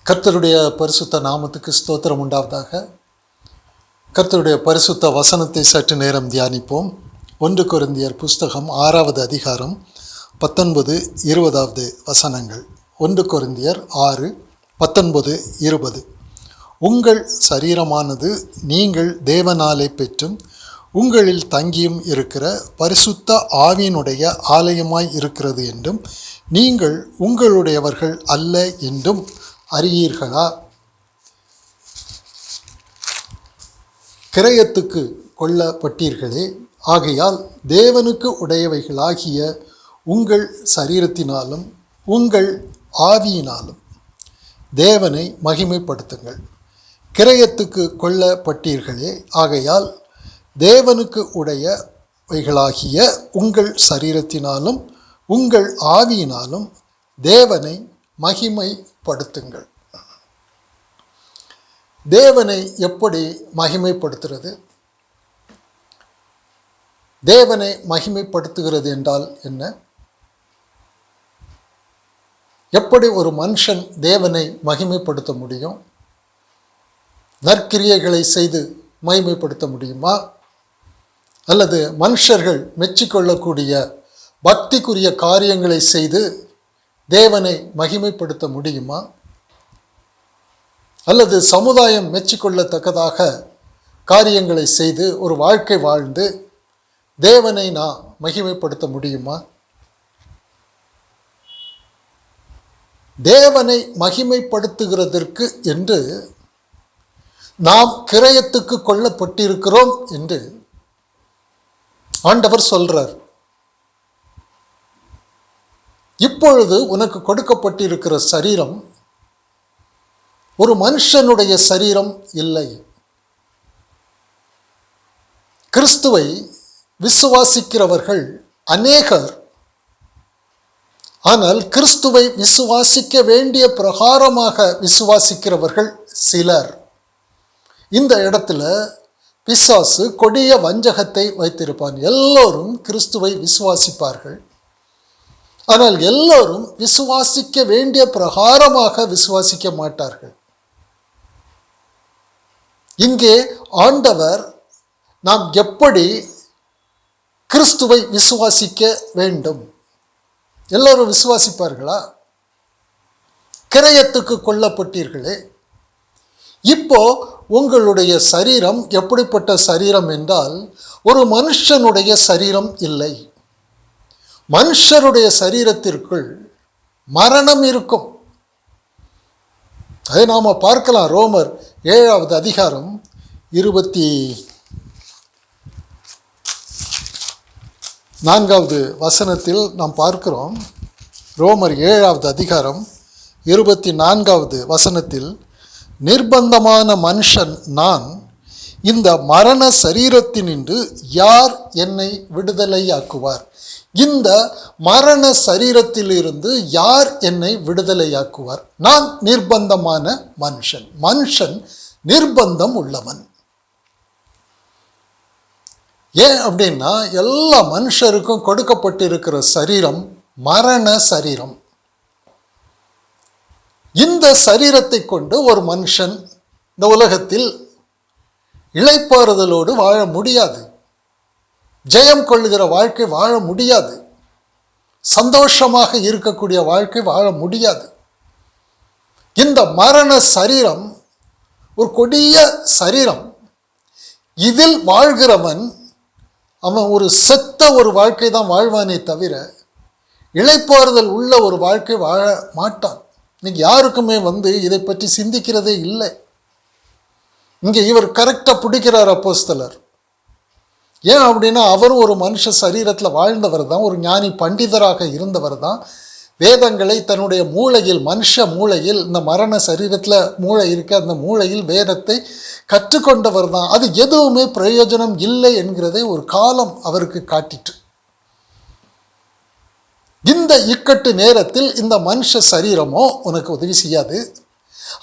கர்த்தருடைய பரிசுத்த நாமத்துக்கு ஸ்தோத்திரம் உண்டாவதாக. கர்த்தருடைய பரிசுத்த வசனத்தை சற்று நேரம் தியானிப்போம். 1 கொரிந்தியர் புஸ்தகம் 6வது அதிகாரம் 19-20 வசனங்கள். 1 கொரிந்தியர் 6:19-20. உங்கள் சரீரமானது நீங்கள் தேவனாலே பெற்றும் உங்களில் தங்கியும் இருக்கிற பரிசுத்த ஆவியினுடைய ஆலயமாய் இருக்கிறது என்றும் நீங்கள் உங்களுடையவர்கள் அல்ல என்றும் அறியீர்களா? கிரயத்துக்கு கொள்ளப்பட்டீர்களே, ஆகையால் தேவனுக்கு உடையவைகளாகிய உங்கள் சரீரத்தினாலும் உங்கள் ஆவியினாலும் தேவனை மகிமைப்படுத்துங்கள். கிரயத்துக்கு கொள்ளப்பட்டீர்களே, ஆகையால் தேவனுக்கு உடையவைகளாகிய உங்கள் சரீரத்தினாலும் உங்கள் ஆவியினாலும் தேவனை மகிமைப்படுத்துங்கள். தேவனை எப்படி மகிமைப்படுத்துகிறது? தேவனை மகிமைப்படுத்துகிறது என்றால் என்ன? எப்படி ஒரு மனுஷன் தேவனை மகிமைப்படுத்த முடியும்? நற்கிரியைகளை செய்து மகிமைப்படுத்த முடியுமா? அல்லது மனுஷர்கள் மெச்சிக்கொள்ளக்கூடிய பக்திக்குரிய காரியங்களை செய்து தேவனை மகிமைப்படுத்த முடியுமா? அல்லது சமுதாயம் மெச்சிக்கொள்ளத்தக்கதாக காரியங்களை செய்து ஒரு வாழ்க்கை வாழ்ந்து தேவனை நான் மகிமைப்படுத்த முடியுமா? தேவனை மகிமைப்படுத்துகிறதற்கு என்று நாம் கிரயத்துக்கு கொள்ளப்பட்டிருக்கிறோம் என்று ஆண்டவர் சொல்றார். இப்பொழுது உனக்கு கொடுக்கப்பட்டிருக்கிற சரீரம் ஒரு மனுஷனுடைய சரீரம் இல்லை. கிறிஸ்துவை விசுவாசிக்கிறவர்கள் அநேகர், ஆனால் கிறிஸ்துவை விசுவாசிக்க வேண்டிய பிரகாரமாக விசுவாசிக்கிறவர்கள் சிலர். இந்த இடத்துல பிசாசு கொடிய வஞ்சகத்தை வைத்திருப்பான். எல்லோரும் கிறிஸ்துவை விசுவாசிப்பார்கள், ஆனால் எல்லோரும் விசுவாசிக்க வேண்டிய பிரகாரமாக விசுவாசிக்க மாட்டார்கள். இங்கே ஆண்டவர் நாம் எப்படி கிறிஸ்துவை விசுவாசிக்க வேண்டும்? எல்லோரும் விசுவாசிப்பார்களா? கிரயத்துக்கு கொள்ளப்பட்டீர்களே. இப்போ உங்களுடைய சரீரம் எப்படிப்பட்ட சரீரம் என்றால் ஒரு மனுஷனுடைய சரீரம் இல்லை. மனுஷருடைய சரீரத்திற்குள் மரணம் இருக்கும். அதை நாம் பார்க்கலாம். ரோமர் 7வது அதிகாரம் 24வது வசனத்தில் நாம் பார்க்கிறோம். ரோமர் 7வது அதிகாரம் 24வது வசனத்தில், நிர்பந்தமான மனுஷன் நான், இந்த மரண சரீரத்தினின்று யார் என்னை விடுதலையாக்குவார்? இந்த மரண சரீரத்திலிருந்து யார் என்னை விடுதலையாக்குவார்? நான் நிர்பந்தமான மனுஷன். மனுஷன் நிர்பந்தம் உள்ளவன். ஏன் அப்படின்னா எல்லா மனுஷருக்கும் கொடுக்கப்பட்டிருக்கிற சரீரம் மரண சரீரம். இந்த சரீரத்தை கொண்டு ஒரு மனுஷன் இந்த உலகத்தில் இளைப்பாறுதலோடு வாழ முடியாது. ஜெயம் கொள்ளுகிற வாழ்க்கை வாழ முடியாது. சந்தோஷமாக இருக்கக்கூடிய வாழ்க்கை வாழ முடியாது. இந்த மரண சரீரம் ஒரு கொடிய சரீரம். இதில் வாழ்கிறவன் அவன் ஒரு செத்த ஒரு வாழ்க்கை தான் வாழ்வானே தவிர இளைப்பாறுதல் உள்ள ஒரு வாழ்க்கை வாழ மாட்டான். இன்னைக்கு யாருக்குமே இதை பற்றி சிந்திக்கிறதே இல்லை. இங்கே இவர் கரெக்டாக பிடிக்கிறார் அப்போஸ்தலர். ஏன் அப்படின்னா அவரும் ஒரு மனுஷ சரீரத்தில் வாழ்ந்தவர் தான், ஒரு ஞானி பண்டிதராக இருந்தவர் தான். வேதங்களை தன்னுடைய மூளையில், மனுஷ மூளையில், இந்த மரண சரீரத்தில் மூளை இருக்க அந்த மூளையில் வேதத்தை கற்றுக்கொண்டவர் தான். அது எதுவுமே பிரயோஜனம் இல்லை என்கிறதை ஒரு காலம் அவருக்கு காட்டிட்டு, இந்த இக்கட்டு நேரத்தில் இந்த மனுஷ சரீரமோ உனக்கு உதவி செய்யாது.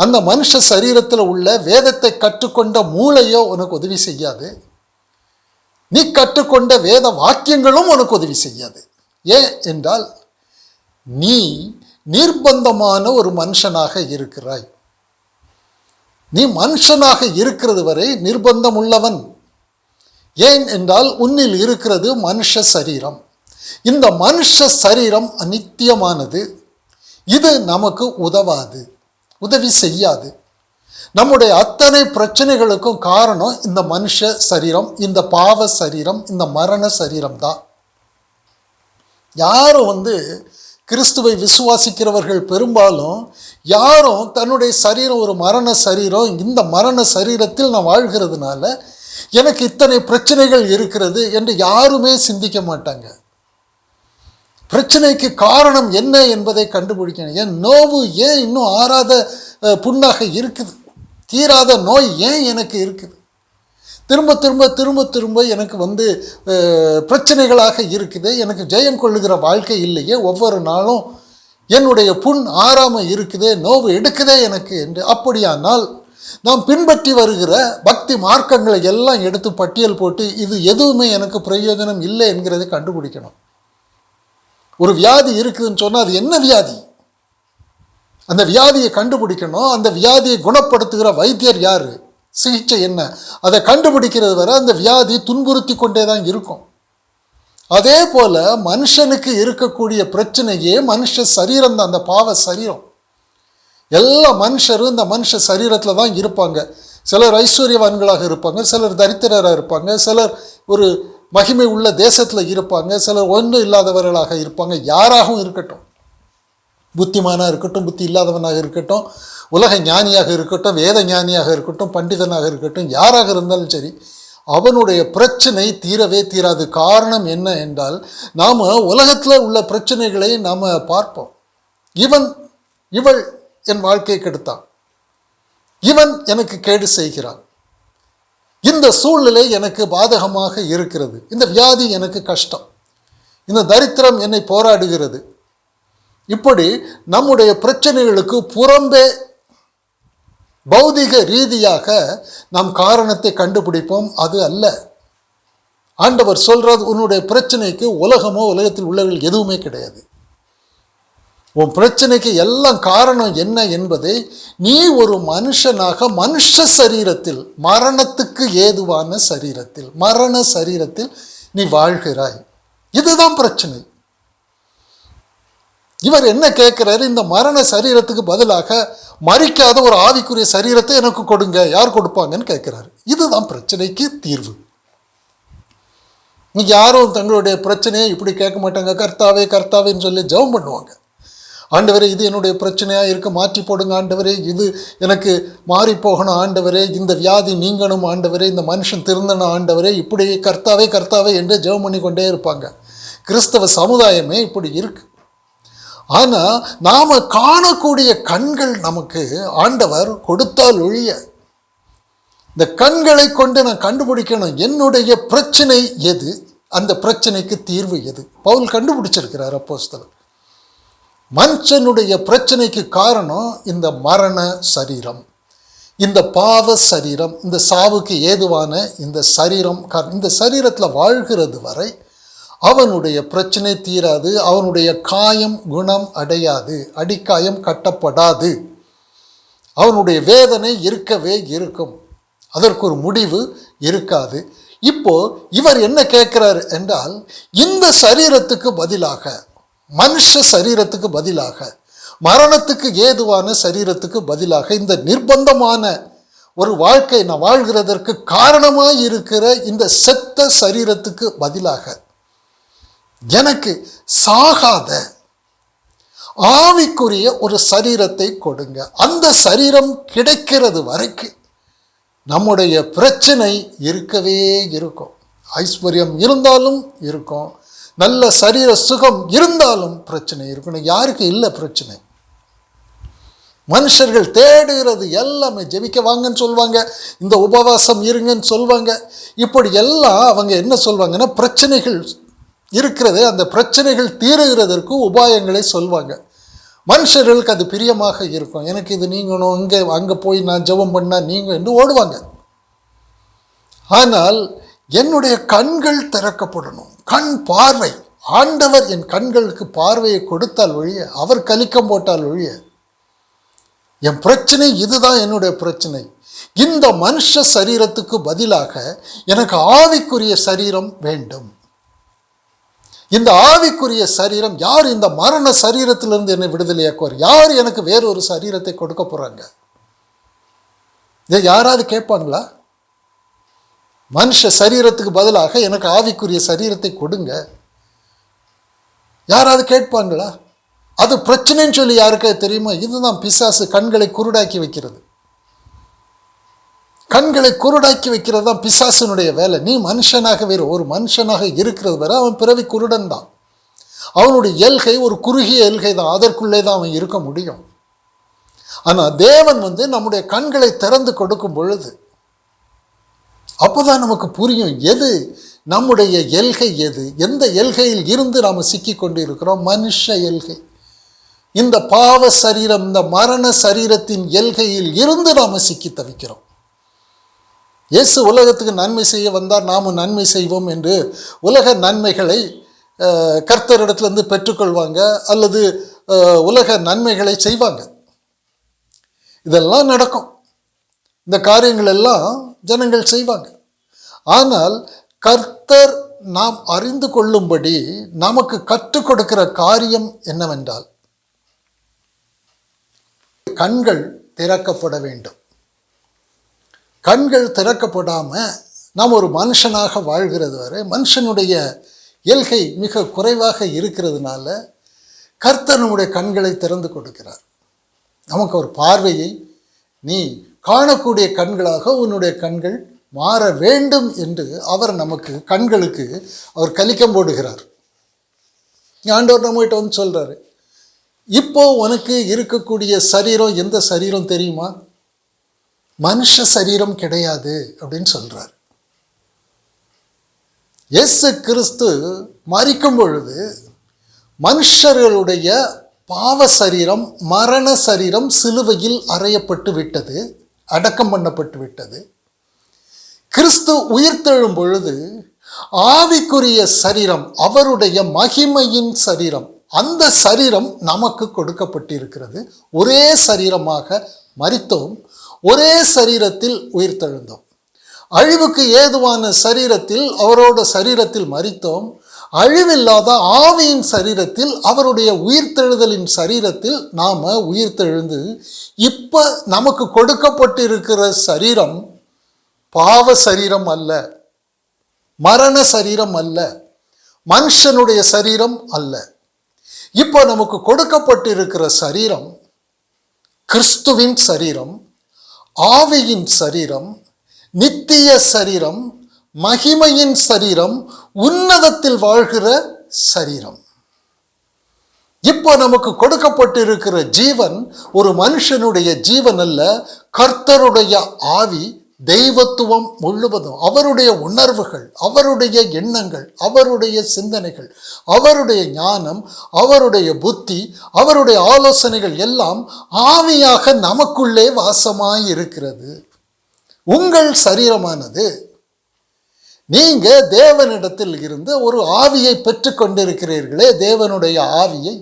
அந்த மனுஷ சரீரத்தில் உள்ள வேதத்தை கற்றுக்கொண்ட மூளையோ உனக்கு உதவி செய்யாது. நீ கற்றுக்கொண்ட வேத வாக்கியங்களும் உனக்கு உதவி செய்யாது. ஏன் என்றால் நீ நிர்பந்தமான ஒரு மனுஷனாக இருக்கிறாய். நீ மனுஷனாக இருக்கிறது வரை நிர்பந்தம் உள்ளவன். ஏன் என்றால் உன்னில் இருக்கிறது மனுஷ சரீரம். இந்த மனுஷ சரீரம் அநித்தியமானது. இது நமக்கு உதவாது, உதவி செய்யாது. நம்முடைய அத்தனை பிரச்சனைகளுக்கும் காரணம் இந்த மனுஷ சரீரம், இந்த பாவ சரீரம், இந்த மரண சரீரம் தான். யாரும் கிறிஸ்துவை விசுவாசிக்கிறவர்கள் பெரும்பாலும் யாரும் தன்னுடைய சரீரம் ஒரு மரண சரீரம், இந்த மரண சரீரத்தில் நான் வாழ்கிறதுனால எனக்கு இத்தனை பிரச்சனைகள் இருக்கிறது என்று யாருமே சிந்திக்க மாட்டாங்க. பிரச்சனைக்கு காரணம் என்ன என்பதை கண்டுபிடிக்கணும். என் நோவு ஏன் இன்னும் ஆறாத புண்ணாக இருக்குது? தீராத நோய் ஏன் எனக்கு இருக்குது? திரும்ப திரும்ப திரும்ப திரும்ப எனக்கு பிரச்சனைகளாக இருக்குது. எனக்கு ஜெயம் கொள்ளுகிற வாழ்க்கை இல்லையே, ஒவ்வொரு நாளும் என்னுடைய புண் ஆறாமல் இருக்குதே, நோவு எடுக்குதே எனக்கு என்று. அப்படியானால் நாம் பின்பற்றி வருகிற பக்தி மார்க்கங்களை எல்லாம் எடுத்து பட்டியல் போட்டு இது எதுவுமே எனக்கு பிரயோஜனம் இல்லை என்கிறதை கண்டுபிடிக்கணும். ஒரு வியாதி இருக்குதுன்னு சொன்னால் அது என்ன வியாதி? அந்த வியாதியை கண்டுபிடிக்கணும். அந்த வியாதியை குணப்படுத்துகிற வைத்தியர் யார்? சிகிச்சை என்ன? அதை கண்டுபிடிக்கிறது வரை அந்த வியாதி துன்புறுத்தி கொண்டே தான் இருக்கும். அதே போல் மனுஷனுக்கு இருக்கக்கூடிய பிரச்சனையே மனுஷ சரீரம் தான், அந்த பாவ சரீரம். எல்லா மனுஷரும் இந்த மனுஷ சரீரத்தில் தான் இருப்பாங்க. சிலர் ஐஸ்வர்யவான்களாக இருப்பாங்க, சிலர் தரித்திரராக இருப்பாங்க, சிலர் ஒரு மகிமை உள்ள தேசத்தில் இருப்பாங்க, சிலர் ஒன்றும் இல்லாதவர்களாக இருப்பாங்க. யாராகவும் இருக்கட்டும், புத்திமானாக இருக்கட்டும், புத்தி இல்லாதவனாக இருக்கட்டும், உலக ஞானியாக இருக்கட்டும், வேத ஞானியாக இருக்கட்டும், பண்டிதனாக இருக்கட்டும், யாராக இருந்தாலும் சரி, அவனுடைய பிரச்சனை தீரவே தீராது. காரணம் என்ன என்றால் நாம் உலகத்தில் உள்ள பிரச்சனைகளை நாம் பார்ப்போம். இவள் என் வாழ்க்கையை கெடுத்தான், இவன் எனக்கு கேடு செய்கிறான், இந்த சூழ்நிலை எனக்கு பாதகமாக இருக்கிறது, இந்த வியாதி எனக்கு கஷ்டம், இந்த தரித்திரம் என்னை போராடுகிறது. இப்படி நம்முடைய பிரச்சனைகளுக்கு புறம்பே பௌதிக ரீதியாக நாம் காரணத்தை கண்டுபிடிப்போம். அது அல்ல. ஆண்டவர் சொல்றது, உன்னுடைய பிரச்சனைக்கு உலகமோ உலகத்தில் உள்ளவர்கள் எதுவுமே கிடையாது. உன் பிரச்சனைக்கு எல்லாம் காரணம் என்ன என்பதை நீ ஒரு மனுஷனாக மனுஷ சரீரத்தில், மரணத்துக்கு ஏதுவான சரீரத்தில், மரண சரீரத்தில் நீ வாழ்கிறாய். இதுதான் பிரச்சனை. இவர் என்ன கேட்கிறாரு? இந்த மரண சரீரத்துக்கு பதிலாக மரிக்காத ஒரு ஆவிக்குரிய சரீரத்தை எனக்கு கொடுங்க. யார் கொடுப்பாங்கன்னு கேட்கிறாரு. இதுதான் பிரச்சனைக்கு தீர்வு. யாரும் தங்களுடைய பிரச்சனையை இப்படி கேட்க மாட்டாங்க. கர்த்தாவே கர்த்தாவேன்னு சொல்லி ஜெபம் பண்ணுவாங்க. ஆண்டவரே, இது என்னுடைய பிரச்சனையாக இருக்க மாற்றி போடுங்க ஆண்டவரே, இது எனக்கு மாறி போகணும் ஆண்டவரே, இந்த வியாதி நீங்கணும் ஆண்டவரே, இந்த மனுஷன் திருந்தணும் ஆண்டவரே, இப்படி கர்த்தாவே கர்த்தாவே என்று ஜெபம் பண்ணி கொண்டே இருப்பாங்க. கிறிஸ்தவ சமுதாயமே இப்படி இருக்கு. ஆனால் நாம் காணக்கூடிய கண்கள் நமக்கு ஆண்டவர் கொடுத்தால் ஒழிய, இந்த கண்களை கொண்டு நான் கண்டுபிடிக்கணும் என்னுடைய பிரச்சனை எது, அந்த பிரச்சனைக்கு தீர்வு எது. பவுல் கண்டுபிடிச்சிருக்கிறார் அப்போஸ்தலர். மனுஷனுடைய பிரச்சனைக்கு காரணம் இந்த மரண சரீரம், இந்த பாவ சரீரம், இந்த சாவுக்கு ஏதுவான இந்த சரீரம். இந்த சரீரத்தில் வாழ்கிறது வரை அவனுடைய பிரச்சனை தீராது, அவனுடைய காயம் குணம் அடையாது, அடிக்காயம் கட்டப்படாது, அவனுடைய வேதனை இருக்கவே இருக்கும், அதற்கு ஒரு முடிவு இருக்காது. இப்போ இவர் என்ன கேட்கிறார் என்றால், இந்த சரீரத்துக்கு பதிலாக, மனுஷ சரீரத்துக்கு பதிலாக, மரணத்துக்கு ஏதுவான சரீரத்துக்கு பதிலாக, இந்த நிர்பந்தமான ஒரு வாழ்க்கை நான் வாழ்கிறதற்கு காரணமாக இருக்கிற இந்த செத்த சரீரத்துக்கு பதிலாக எனக்கு சாகாத ஆவிக்குரிய ஒரு சரீரத்தை கொடுங்க. அந்த சரீரம் கிடைக்கிறது வரைக்கும் நம்முடைய பிரச்சனை இருக்கவே இருக்கும். ஐஸ்வர்யம் இருந்தாலும் இருக்கும், நல்ல சரீர சுகம் இருந்தாலும் பிரச்சனை இருக்கணும். யாருக்கு இல்லை பிரச்சனை? மனுஷர்கள் தேடுகிறது எல்லாமே, ஜெபிக்க வாங்கன்னு சொல்லுவாங்க, இந்த உபவாசம் இருங்கன்னு சொல்லுவாங்க. இப்படி எல்லாம் அவங்க என்ன சொல்லுவாங்கன்னா, பிரச்சனைகள் இருக்கிறது, அந்த பிரச்சனைகள் தீருகிறதற்கு உபாயங்களை சொல்லுவாங்க. மனுஷர்களுக்கு அது பிரியமாக இருக்கும். எனக்கு இது நீங்கணும், அங்கே போய் நான் ஜெபம் பண்ணால் நீங்கள் என்று ஓடுவாங்க. ஆனால் என்னுடைய கண்கள் திறக்கப்படணும், கண் பார்வை. ஆண்டவர் என் கண்களுக்கு பார்வையை கொடுத்தால் ஒழிய, அவர் கலிக்கம் போட்டால் ஒழிய, என் பிரச்சனை இதுதான், என்னுடைய பிரச்சனை, இந்த மனுஷ சரீரத்துக்கு பதிலாக எனக்கு ஆவிக்குரிய சரீரம் வேண்டும். இந்த ஆவிக்குரிய சரீரம் யார்? இந்த மரண சரீரத்திலிருந்து என்னை விடுதலையாக்குவார். யார் எனக்கு வேறொரு சரீரத்தை கொடுக்க போறாங்க? இதை யாராவது கேட்பாங்களா? மனுஷ சரீரத்துக்கு பதிலாக எனக்கு ஆவிக்குரிய சரீரத்தை கொடுங்க, யாராவது கேட்பாங்களா? அது பிரச்சனைன்னு சொல்லி யாருக்காவது தெரியுமா? இதுதான் பிசாசு கண்களை குருடாக்கி வைக்கிறது. கண்களை குருடாக்கி வைக்கிறது தான் பிசாசனுடைய வேலை. நீ மனுஷனாக வேறு ஒரு மனுஷனாக இருக்கிறது வேற, அவன் பிறவி குருடன் தான். அவனுடைய எல்கை ஒரு குறுகிய எல்கை தான், அதற்குள்ளே தான் அவன் இருக்க முடியும். ஆனால் தேவன் நம்முடைய கண்களை திறந்து கொடுக்கும் பொழுது அப்போதான் நமக்கு புரியும் எது நம்முடைய எல்கை, எந்த எல்கையில் இருந்து நாம் சிக்கி கொண்டு இருக்கிறோம். மனுஷ எல்கை, இந்த பாவ சரீரம், இந்த மரண சரீரத்தின் எல்கையில் இருந்து நாம் சிக்கி தவிக்கிறோம். இயேசு உலகத்துக்கு நன்மை செய்ய வந்தார், நாமும் நன்மை செய்வோம் என்று உலக நன்மைகளை கர்த்தரிடத்திலிருந்து பெற்றுக்கொள்வாங்க, அல்லது உலக நன்மைகளை செய்வாங்க. இதெல்லாம் நடக்கும், இந்த காரியங்கள் எல்லாம் ஜனங்கள் செய்வாங்க. ஆனால் கர்த்தர் நாம் அறிந்து கொள்ளும்படி நமக்கு கற்றுக் கொடுக்கிற காரியம் என்னவென்றால், கண்கள் திறக்கப்பட வேண்டும். கண்கள் திறக்கப்படாம நாம் ஒரு மனுஷனாக வாழ்கிறது வரை, மனுஷனுடைய எல்கை மிக குறைவாக இருக்கிறதுனால கர்த்தர் நம்முடைய கண்களை திறந்து கொடுக்கிறார். நமக்கு ஒரு பார்வையை நீ காணக்கூடிய கண்களாக உன்னுடைய கண்கள் மாற வேண்டும் என்று அவர் நமக்கு கண்களுக்கு அவர் கலிக்கம் போடுகிறார். ஆண்டவர் நம்மகிட்ட சொல்றாரு, இப்போ உனக்கு இருக்கக்கூடிய சரீரம் எந்த சரீரம் தெரியுமா? மனுஷ சரீரம் கிடையாது அப்படின்னு சொல்றார். இயேசு கிறிஸ்து மரிக்கும் பொழுது மனுஷர்களுடைய பாவ சரீரம், மரண சரீரம் சிலுவையில் அறையப்பட்டு விட்டது, அடக்கம் பண்ணப்பட்டு விட்டது. கிறிஸ்து உயிர்த்தெழும் பொழுது ஆவிக்குரிய சரீரம், அவருடைய மகிமையின் சரீரம், அந்த சரீரம் நமக்கு கொடுக்கப்பட்டிருக்கிறது. ஒரே சரீரமாக மரித்தோம், ஒரே சரீரத்தில் உயிர்த்தெழுந்தோம். அழிவுக்கு ஏதுவான சரீரத்தில் அவரோட சரீரத்தில் மரித்தோம், அழிவில்லாத ஆவியின் சரீரத்தில், அவருடைய உயிர்த்தெழுதலின் சரீரத்தில் நாம உயிர்த்தெழுந்து இப்ப நமக்கு கொடுக்கப்பட்டிருக்கிற சரீரம் பாவ சரீரம் அல்ல, மரண சரீரம் அல்ல, மனுஷனுடைய சரீரம் அல்ல. இப்போ நமக்கு கொடுக்கப்பட்டிருக்கிற சரீரம் கிறிஸ்துவின் சரீரம், ஆவியின் சரீரம், நித்திய சரீரம், மகிமையின் சரீரம், உன்னதத்தில் வாழ்கிற சரீரம். இப்போ நமக்கு கொடுக்கப்பட்டிருக்கிற ஜீவன் ஒரு மனுஷனுடைய ஜீவன் அல்ல, கர்த்தருடைய ஆவி, தெய்வத்துவம் முழுவதும், அவருடைய உணர்வுகள், அவருடைய எண்ணங்கள், அவருடைய சிந்தனைகள், அவருடைய ஞானம், அவருடைய புத்தி, அவருடைய ஆலோசனைகள் எல்லாம் ஆவியாக நமக்குள்ளே வாசமாய் இருக்கிறது. உங்கள் சரீரமானது, நீங்க தேவனிடத்தில் இருந்து ஒரு ஆவியை பெற்று கொண்டிருக்கிறீர்களே, தேவனுடைய ஆவியை,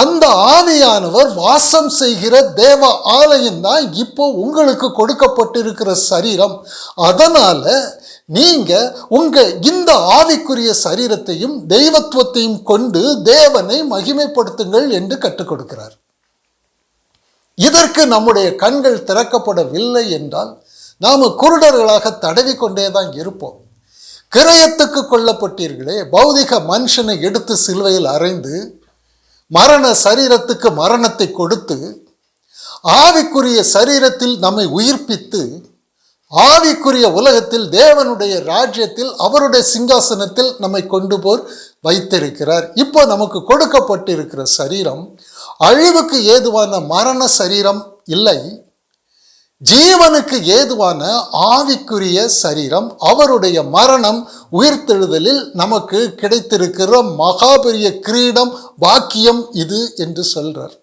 அந்த ஆவியானவர் வாசம் செய்கிற தேவ ஆலயம் தான் இப்போ உங்களுக்கு கொடுக்கப்பட்டிருக்கிற சரீரம். அதனால நீங்க உங்க இந்த ஆவிக்குரிய சரீரத்தையும் தெய்வத்துவத்தையும் கொண்டு தேவனை மகிமைப்படுத்துங்கள் என்று கற்றுக் கொடுக்கிறார். இதற்கு நம்முடைய கண்கள் திறக்கப்படவில்லை என்றால் நாம குருடர்களாக தடவி கொண்டே தான் இருப்போம். கிரயத்துக்கு கொல்லப்பட்டீர்களே, பௌதிக மனுஷனை எடுத்து சிலுவையில் அறைந்து மரண சரீரத்துக்கு மரணத்தை கொடுத்து ஆவிக்குரிய சரீரத்தில் நம்மை உயிர்ப்பித்து ஆவிக்குரிய உலகத்தில் தேவனுடைய ராஜ்யத்தில் அவருடைய சிங்காசனத்தில் நம்மை கொண்டு போர் வைத்திருக்கிறார். இப்போ நமக்கு கொடுக்கப்பட்டிருக்கிற சரீரம் அழிவுக்கு ஏதுவான மரண சரீரம் இல்லை, ஜீவனுக்கு ஏதுவான ஆவிக்குரிய சரீரம். அவருடைய மரணம் உயிர்த்தெழுதலில் நமக்கு கிடைத்திருக்கிற மகாபெரிய கிரீடம், பாக்கியம் இது என்று சொல்றார்.